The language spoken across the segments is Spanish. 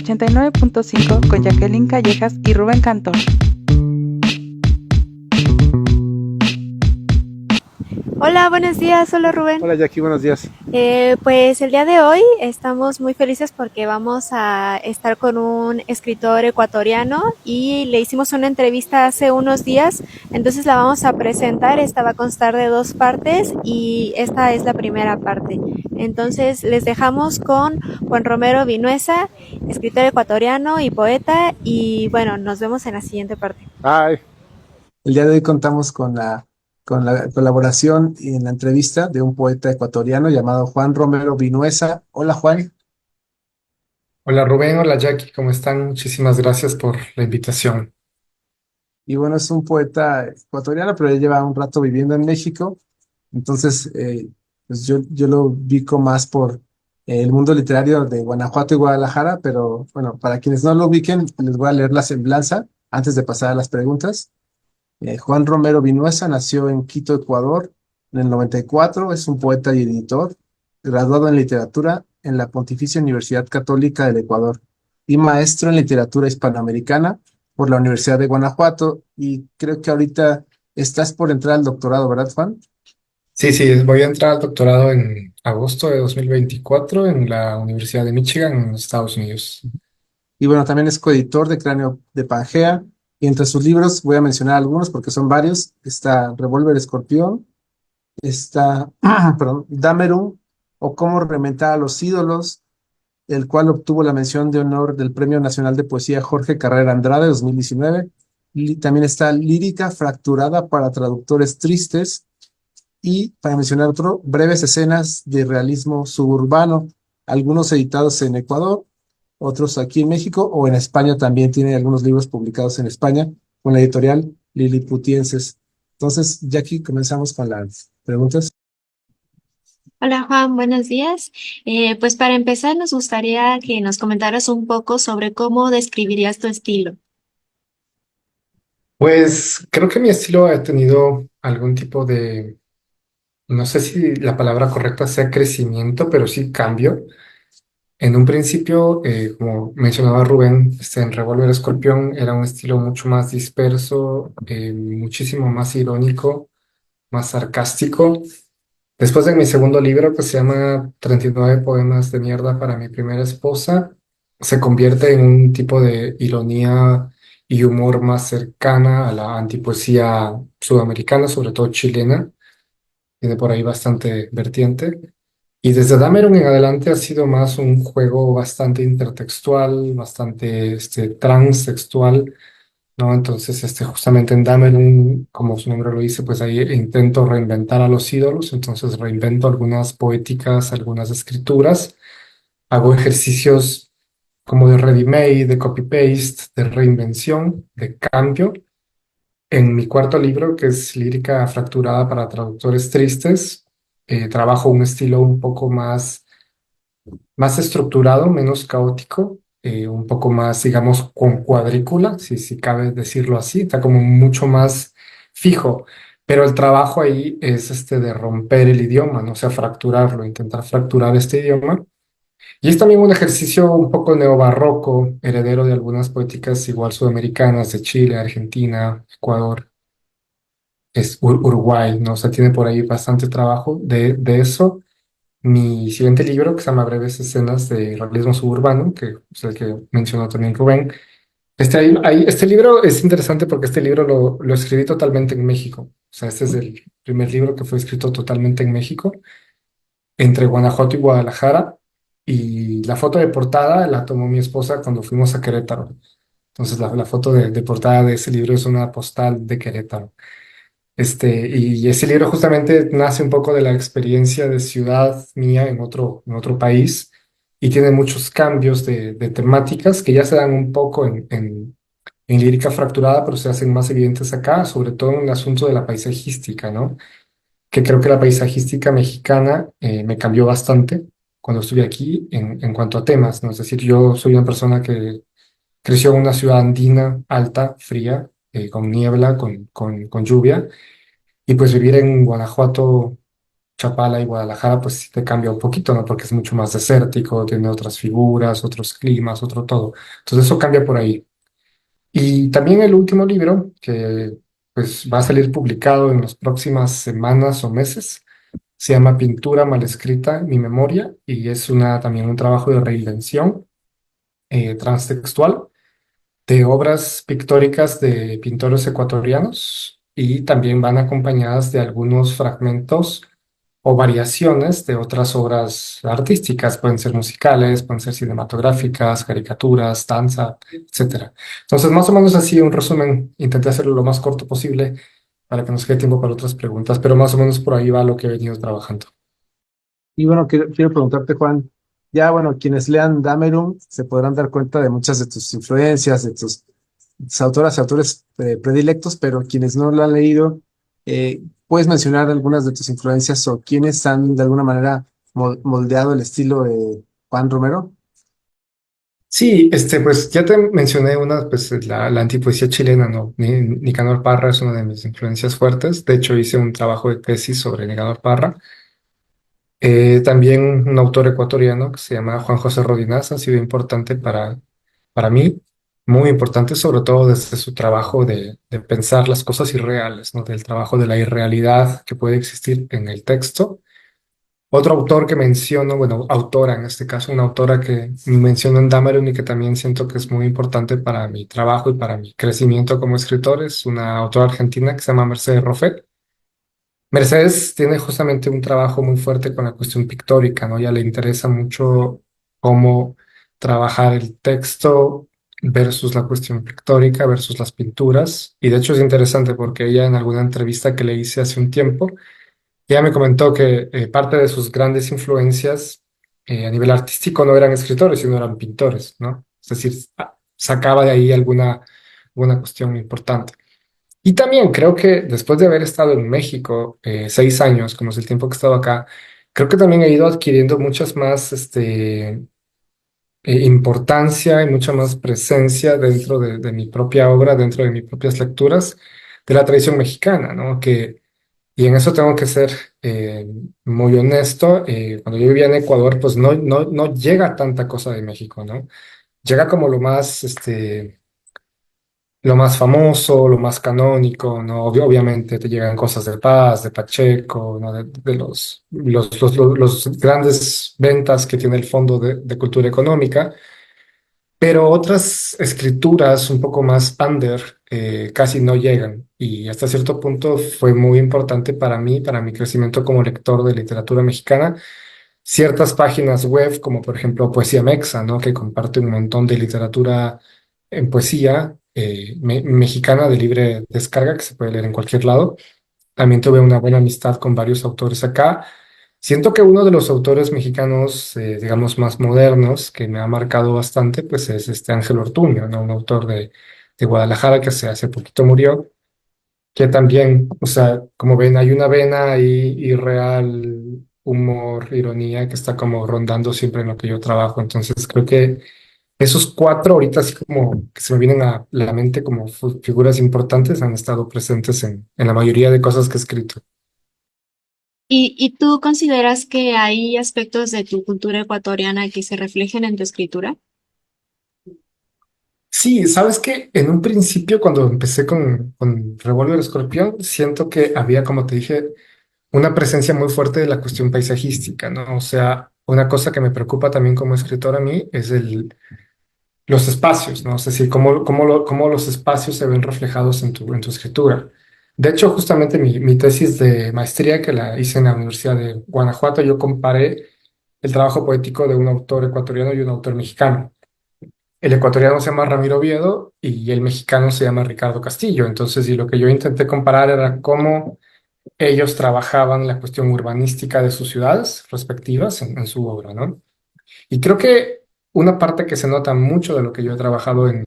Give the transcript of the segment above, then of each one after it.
89.5 con Jacqueline Callejas y Rubén Cantor. Hola, buenos días. Hola, Rubén. Hola Jackie, buenos días. Pues el día de hoy estamos muy felices porque vamos a estar con un escritor ecuatoriano y le hicimos una entrevista hace unos días, entonces la vamos a presentar. Esta va a constar de 2 partes y esta es la primera parte. Entonces les dejamos con Juan Romero Vinuesa, escritor ecuatoriano y poeta, y bueno, nos vemos en la siguiente parte. Ay, El día de hoy contamos con la colaboración y en la entrevista de un poeta ecuatoriano llamado Juan Romero Vinuesa. Hola Juan. Hola Rubén, hola Jackie, ¿cómo están? Muchísimas gracias por la invitación. Y bueno, es un poeta ecuatoriano, pero ya lleva un rato viviendo en México. Entonces, pues yo lo ubico más por el mundo literario de Guanajuato y Guadalajara, pero bueno, para quienes no lo ubiquen, les voy a leer la semblanza antes de pasar a las preguntas. Juan Romero Vinuesa nació en Quito, Ecuador, en el 94. Es un poeta y editor, graduado en literatura en la Pontificia Universidad Católica del Ecuador y maestro en literatura hispanoamericana por la Universidad de Guanajuato. Y creo que ahorita estás por entrar al doctorado, ¿verdad, Juan? Sí, voy a entrar al doctorado en agosto de 2024 en la Universidad de Michigan, en los Estados Unidos. Y bueno, también es coeditor de Cráneo de Pangea. Y entre sus libros voy a mencionar algunos porque son varios. Está Revólver Escorpión, está, perdón, Damerum o Cómo Reventar a los Ídolos, el cual obtuvo la mención de honor del Premio Nacional de Poesía Jorge Carrera Andrade 2019. Y también está Lírica Fracturada para Traductores Tristes. Y para mencionar otro, Breves Escenas de Realismo Suburbano, algunos editados en Ecuador, otros aquí en México o en España. También tiene algunos libros publicados en España con la editorial Liliputienses. Entonces, ya aquí comenzamos con las preguntas. Hola Juan, buenos días. Pues para empezar nos gustaría que nos comentaras un poco sobre cómo describirías tu estilo. Pues creo que mi estilo ha tenido algún tipo de, no sé si la palabra correcta sea crecimiento, pero sí cambio. En un principio, como mencionaba Rubén, en Revólver Escorpión era un estilo mucho más disperso, muchísimo más irónico, más sarcástico. Después de mi segundo libro, que se llama 39 poemas de mierda para mi primera esposa, se convierte en un tipo de ironía y humor más cercana a la antipoesía sudamericana, sobre todo chilena. Tiene por ahí bastante vertiente. Y desde Dameron en adelante ha sido más un juego bastante intertextual, bastante transtextual, ¿no? Entonces, justamente en Dameron, como su nombre lo dice, pues ahí intento reinventar a los ídolos, entonces reinvento algunas poéticas, algunas escrituras, hago ejercicios como de ready-made, de copy-paste, de reinvención, de cambio. En mi cuarto libro, que es Lírica Fracturada para Traductores Tristes, trabajo un estilo un poco más estructurado, menos caótico, un poco más, digamos, con cuadrícula, si cabe decirlo así, está como mucho más fijo, pero el trabajo ahí es de romper el idioma, no o sea, fracturarlo, intentar fracturar este idioma. Y es también un ejercicio un poco neobarroco, heredero de algunas poéticas igual sudamericanas, de Chile, Argentina, Ecuador, Uruguay, ¿no? O sea, tiene por ahí bastante trabajo de eso. Mi siguiente libro, que se llama Breves Escenas de Realismo Suburbano, que es el que mencionó también Rubén. Este libro es interesante porque este libro lo escribí totalmente en México. O sea, este es el primer libro que fue escrito totalmente en México, entre Guanajuato y Guadalajara. Y la foto de portada la tomó mi esposa cuando fuimos a Querétaro. Entonces, la foto de portada de ese libro es una postal de Querétaro. Y ese libro justamente nace un poco de la experiencia de ciudad mía en otro país y tiene muchos cambios de temáticas que ya se dan un poco en lírica fracturada, pero se hacen más evidentes acá, sobre todo en el asunto de la paisajística, ¿no? Que creo que la paisajística mexicana me cambió bastante cuando estuve aquí en cuanto a temas, ¿no? Es decir, yo soy una persona que creció en una ciudad andina, alta, fría, con niebla, con lluvia. Y pues vivir en Guanajuato Chapala y Guadalajara, pues sí te cambia un poquito, ¿no? Porque es mucho más desértico, tiene otras figuras, otros climas, otro todo. Entonces eso cambia por ahí. Y también el último libro, que pues va a salir publicado en las próximas semanas o meses, se llama Pintura mal escrita, mi memoria, y es también un trabajo de reinvención transtextual de obras pictóricas de pintores ecuatorianos y también van acompañadas de algunos fragmentos o variaciones de otras obras artísticas, pueden ser musicales, pueden ser cinematográficas, caricaturas, danza, etcétera. Entonces, más o menos así, un resumen, intenté hacerlo lo más corto posible para que nos quede tiempo para otras preguntas, pero más o menos por ahí va lo que he venido trabajando. Y bueno, quiero preguntarte, Juan, ya bueno, quienes lean Damerum se podrán dar cuenta de muchas de tus influencias, de tus autoras y autores predilectos, pero quienes no lo han leído, ¿puedes mencionar algunas de tus influencias o quienes han de alguna manera moldeado el estilo de Juan Romero? Sí, pues ya te mencioné una, pues la antipoesía chilena, ¿no? Nicanor Parra es una de mis influencias fuertes. De hecho, hice un trabajo de tesis sobre Nicanor Parra. También un autor ecuatoriano que se llama Juan José Rodinaz ha sido importante para mí, muy importante, sobre todo desde su trabajo de pensar las cosas irreales, ¿no? Del trabajo de la irrealidad que puede existir en el texto. Otro autor que menciono, bueno, autora en este caso, una autora que menciono en Dameron y que también siento que es muy importante para mi trabajo y para mi crecimiento como escritor, es una autora argentina que se llama Mercedes Roffet. Mercedes tiene justamente un trabajo muy fuerte con la cuestión pictórica, ¿no? Ya le interesa mucho cómo trabajar el texto versus la cuestión pictórica versus las pinturas. Y de hecho es interesante porque ella en alguna entrevista que le hice hace un tiempo, ella me comentó que parte de sus grandes influencias a nivel artístico no eran escritores, sino eran pintores, ¿no? Es decir, sacaba de ahí alguna cuestión importante. Y también creo que después de haber estado en México 6 años, como es el tiempo que he estado acá, creo que también he ido adquiriendo muchas más importancia y mucha más presencia dentro de mi propia obra, dentro de mis propias lecturas de la tradición mexicana, ¿no? Y en eso tengo que ser muy honesto. Cuando yo vivía en Ecuador, pues no llega tanta cosa de México, ¿no? Llega como lo más famoso, lo más canónico, ¿no? Obviamente te llegan cosas de Paz, de Pacheco, ¿no? De los grandes ventas que tiene el Fondo de Cultura Económica, pero otras escrituras un poco más under casi no llegan. Y hasta cierto punto fue muy importante para mí, para mi crecimiento como lector de literatura mexicana, ciertas páginas web, como por ejemplo Poesía Mexa, ¿no? Que comparte un montón de literatura en poesía mexicana de libre descarga que se puede leer en cualquier lado. También tuve una buena amistad con varios autores acá. Siento que uno de los autores mexicanos, digamos, más modernos que me ha marcado bastante, pues es este Ángel Ortuño, ¿no? Un autor de Guadalajara que hace poquito murió, que también, o sea, como ven, hay una vena ahí irreal, humor, ironía, que está como rondando siempre en lo que yo trabajo. Entonces creo que esos cuatro ahorita así como que se me vienen a la mente como figuras importantes han estado presentes en la mayoría de cosas que he escrito. ¿Y tú consideras que hay aspectos de tu cultura ecuatoriana que se reflejen en tu escritura? Sí, sabes que en un principio cuando empecé con Revólver Escorpión, siento que había, como te dije, una presencia muy fuerte de la cuestión paisajística, ¿no? O sea, una cosa que me preocupa también como escritor a mí es los espacios, ¿no? Es decir, cómo los espacios se ven reflejados en tu escritura. De hecho, justamente mi tesis de maestría que la hice en la Universidad de Guanajuato, yo comparé el trabajo poético de un autor ecuatoriano y un autor mexicano. El ecuatoriano se llama Ramiro Oviedo y el mexicano se llama Ricardo Castillo. Entonces, y lo que yo intenté comparar era cómo ellos trabajaban la cuestión urbanística de sus ciudades respectivas en su obra, ¿no? Y creo que una parte que se nota mucho de lo que yo he trabajado en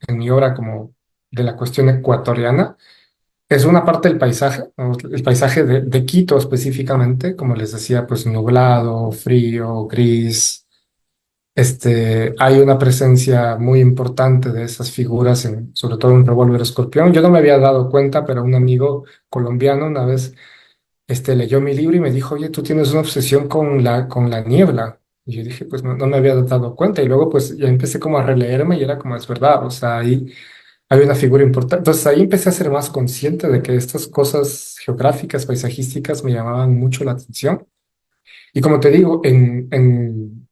mi obra como de la cuestión ecuatoriana es una parte del paisaje, ¿no? El paisaje de Quito específicamente, como les decía, pues nublado, frío, gris. Hay una presencia muy importante de esas figuras, sobre todo en Revólver Escorpión. Yo no me había dado cuenta, pero un amigo colombiano una vez leyó mi libro y me dijo, oye, tú tienes una obsesión con la niebla. Y yo dije, pues no me había dado cuenta. Y luego pues ya empecé como a releerme y era como, es verdad, o sea, ahí hay una figura importante. Entonces ahí empecé a ser más consciente de que estas cosas geográficas, paisajísticas me llamaban mucho la atención. Y como te digo, en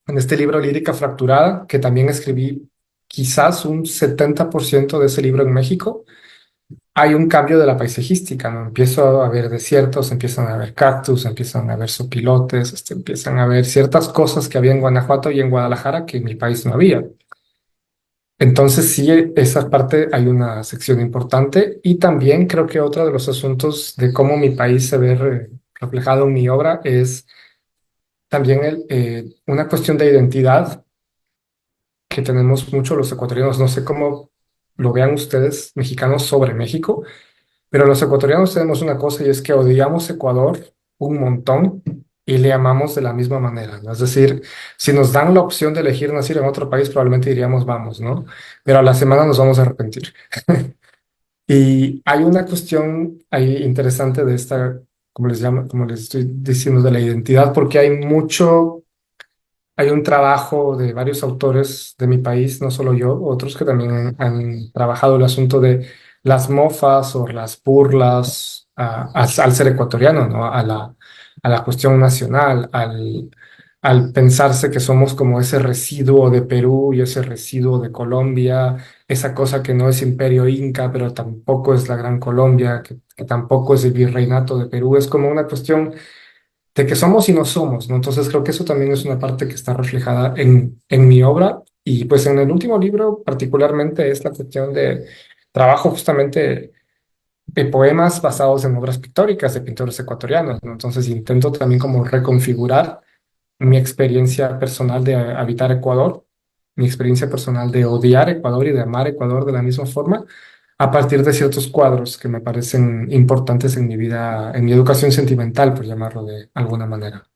este libro Lírica Fracturada, que también escribí quizás un 70% de ese libro en México, hay un cambio de la paisajística, ¿no? Empiezo a ver desiertos, empiezan a ver cactus, empiezan a ver sopilotes, empiezan a ver ciertas cosas que había en Guanajuato y en Guadalajara que en mi país no había. Entonces sí, esa parte hay una sección importante y también creo que otro de los asuntos de cómo mi país se ve reflejado en mi obra es también una cuestión de identidad que tenemos mucho los ecuatorianos. No sé cómo lo vean ustedes, mexicanos, sobre México. Pero los ecuatorianos tenemos una cosa y es que odiamos Ecuador un montón y le amamos de la misma manera, ¿no? Es decir, si nos dan la opción de elegir nacer en otro país, probablemente diríamos vamos, ¿no? Pero a la semana nos vamos a arrepentir. Y hay una cuestión ahí interesante de esta, como les llamo, como les estoy diciendo, de la identidad, porque hay un trabajo de varios autores de mi país, no solo yo, otros que también han trabajado el asunto de las mofas o las burlas al ser ecuatoriano, ¿no? A la cuestión nacional, al pensarse que somos como ese residuo de Perú y ese residuo de Colombia, esa cosa que no es imperio inca, pero tampoco es la Gran Colombia, que tampoco es el virreinato de Perú, es como una cuestión de que somos y no somos, ¿no? Entonces creo que eso también es una parte que está reflejada en mi obra y pues en el último libro particularmente es la cuestión de trabajo justamente de poemas basados en obras pictóricas de pintores ecuatorianos, ¿no? Entonces intento también como reconfigurar mi experiencia personal de habitar Ecuador, mi experiencia personal de odiar Ecuador y de amar Ecuador de la misma forma, a partir de ciertos cuadros que me parecen importantes en mi vida, en mi educación sentimental, por llamarlo de alguna manera.